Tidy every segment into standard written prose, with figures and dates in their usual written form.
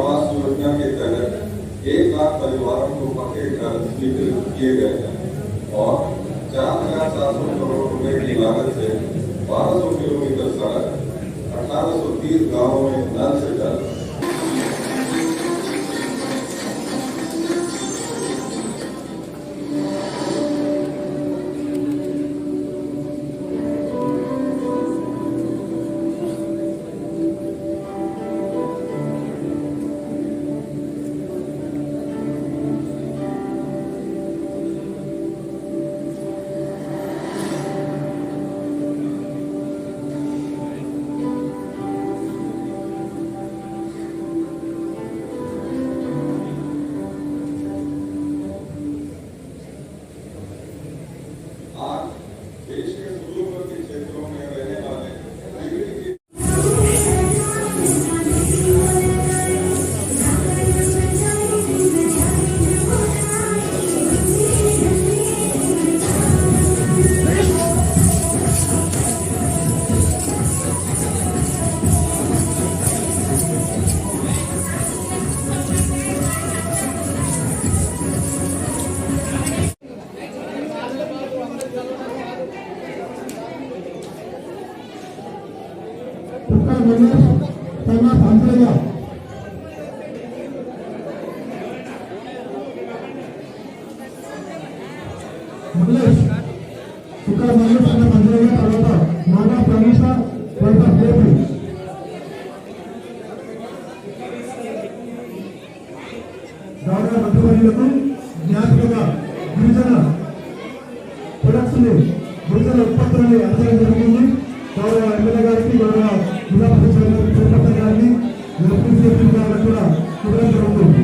आवास योजना के तहत 1 लाख परिवारों को पक्के घर वितरित किए गए हैं और 4,700 करोड़ रुपए की लागत से 1200 किलोमीटर सड़क, 1830 गाँवों में नल से जल। देश के दूरवर्ती क्षेत्रों में रहने वाले మంత్రివర్యులకు జ్ఞాపికగా గిరిజన ప్రొడక్ట్స్ గిరిజన ఉత్పత్తులని అందడం జరిగింది. గౌరవ ఎమ్మెల్యే గారికి, గౌరవ జిల్లా పరిషత్ చైర్మన్ గారిని, ఎంపీసీ గారికి కూడా ఇవ్వడం జరుగుతుంది.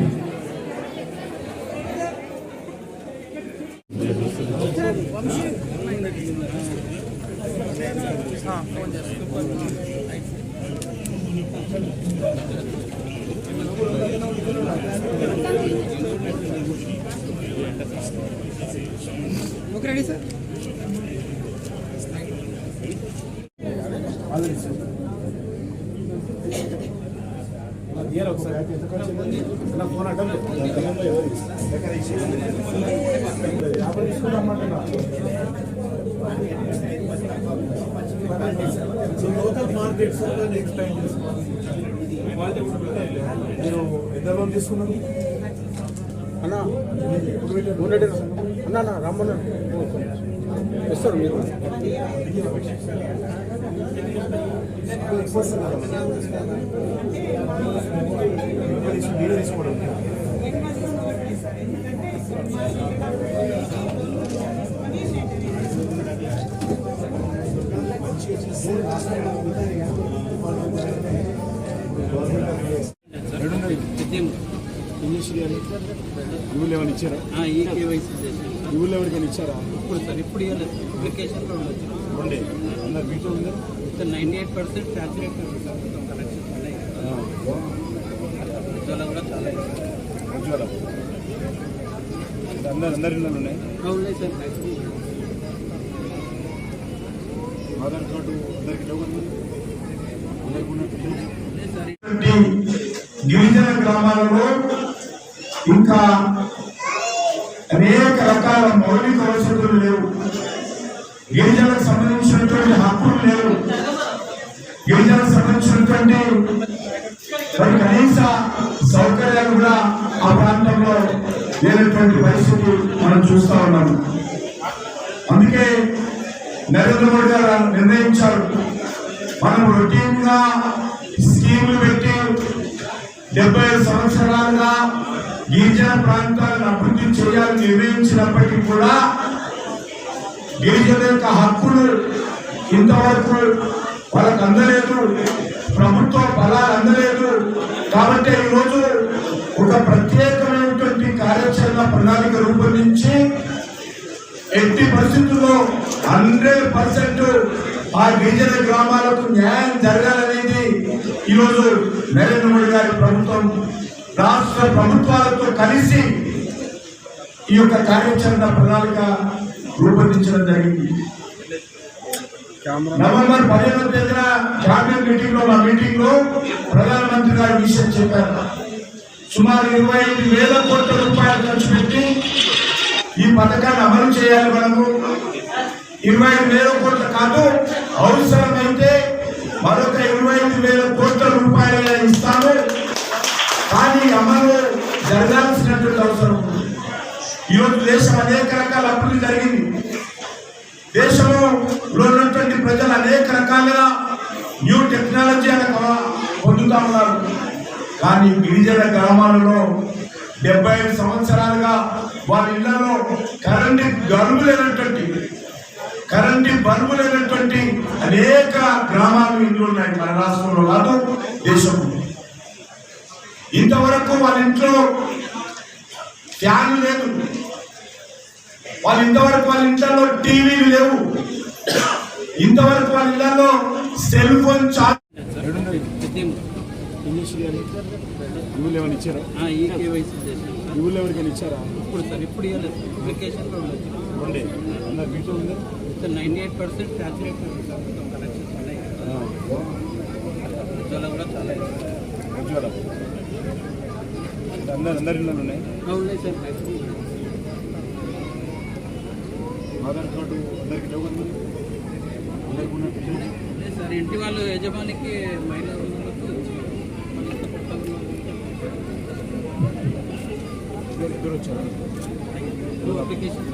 Okay ready sir. ఫోన్ అడ్డం లోకల్ మార్కెట్స్ ఎక్స్ప్లెయిన్ చేసుకోవాలి. మీరు ఎంత లోన్ తీసుకున్నారు అన్నా? అన్నా రమ్మన్నా వస్తారు మీరు. వీడియో తీసుకోవడం యూలు ఏమైనా ఇచ్చారా? యూలు ఎవరికైనా ఇచ్చారా? ఇప్పుడు సార్ ఇప్పుడు అప్లికేషన్లో ఉండొచ్చు. ఉండే అందరు మీతో ఉంది. 98% సాచురేట్ కనెక్షన్స్ ఉన్నాయి. ఉజ్వల కూడా చాలా ఉజ్వల అందరి ఇళ్ళు ఉన్నాయి. ఉన్నాయి సార్. ఆధార్ కార్డు అందరికి గిరిజన గ్రామాలలో ఇంకా అనేక రకాల మౌలిక వసతులు లేవు. గిరిజనకు సంబంధించినటువంటి హక్కులు లేవు. గిరిజనకు సంబంధించినటువంటి కనీస సౌకర్యాలు కూడా ఆ ప్రాంతంలో లేనటువంటి పరిస్థితి మనం చూస్తా ఉన్నాము. అందుకే నరేంద్ర మోడీ గారు నిర్ణయించారు, మనం రొటీన్ గా స్కీములు పెట్టి 70 సంవత్సరాలుగా గిరిజన ప్రాంతాలను అభివృద్ధి చేయాలని నిర్ణయించినప్పటికీ కూడా గిరిజన యొక్క హక్కులు ఇంతవరకు వాళ్ళకు అందలేదు, ప్రభుత్వ ఫలాలు అందలేదు. కాబట్టి ఈరోజు ఒక ప్రత్యేకమైనటువంటి కార్యాచరణ ప్రణాళిక రూపొందించి ఎట్టి పరిస్థితుల్లో 100% ఆ గిరిజన గ్రామాలకు న్యాయం జరగాలనేది ఈరోజు నరేంద్ర మోడీ గారి ప్రభుత్వం రాష్ట్ర ప్రభుత్వాలతో కలిసి ఈ యొక్క కార్యాచరణ ప్రణాళిక రూపొందించడం జరిగింది. నవంబర్ 15వ తేదీన క్యాబినెట్ మీటింగ్ లో ప్రధానమంత్రి గారు విషయం చెప్పారు. సుమారు 25,000 కోట్ల రూపాయలు ఖర్చు పెట్టి ఈ పథకాన్ని అమలు చేయాలి. మనము 25,000 కోట్లు కాదు, అవసరమైతే మరొక 25,000 కోట్ల రూపాయలు ఇస్తాము. కానీ అమలు జరగాల్సినటువంటి అవసరం ఉంది. ఈరోజు దేశం అనేక రకాల అభివృద్ధి జరిగింది. దేశంలో ఉన్నటువంటి ప్రజలు అనేక రకాలుగా న్యూ టెక్నాలజీ అని పొందుతా ఉన్నారు. కానీ గిరిజన గ్రామాలలో 75 సంవత్సరాలుగా వారి ఇళ్లలో కరెంటు బల్బు లేనటువంటి అనేక గ్రామాలు ఇల్లు ఉన్నాయి. మన రాష్ట్రంలో కాదు, దేశంలో. ఇంతవరకు వాళ్ళ ఇంట్లో ఫ్యాన్ లేదు, ఇంతవరకు వాళ్ళ ఇంట్లో టీవీలు లేవు, ఇంతవరకు వాళ్ళ ఇళ్లలో సెల్ ఫోన్ చార్జ్. ఇంగ్లీష్ కానీ యూలు ఏమైనా ఇచ్చారా? ఈ కేవైసీ చేశాను సార్. యూలు ఎవరికైనా ఇచ్చారా? ఇప్పుడు సార్ ఇప్పుడు ఇవ్వలేదు. అప్లికేషన్లో వచ్చినాయి. ఉండే అందరు మీతో ఉంది సార్ 98% సాచురేట్ సార్. మొత్తం కనెక్షన్స్ ఉన్నాయి. ఉజ్వల కూడా చాలా ఉజ్వల అందరి ఇళ్ళు ఉన్నాయి. ఉన్నాయి సార్. ఆధార్ కార్డు అందరికి లేవు కదా, అందరికి ఉన్నట్టు లేదు సార్. ఇంటి వాళ్ళు యజమానికి మహిళా ఉన్నందుకు ఇద్దరు వచ్చారు. అప్లికేషన్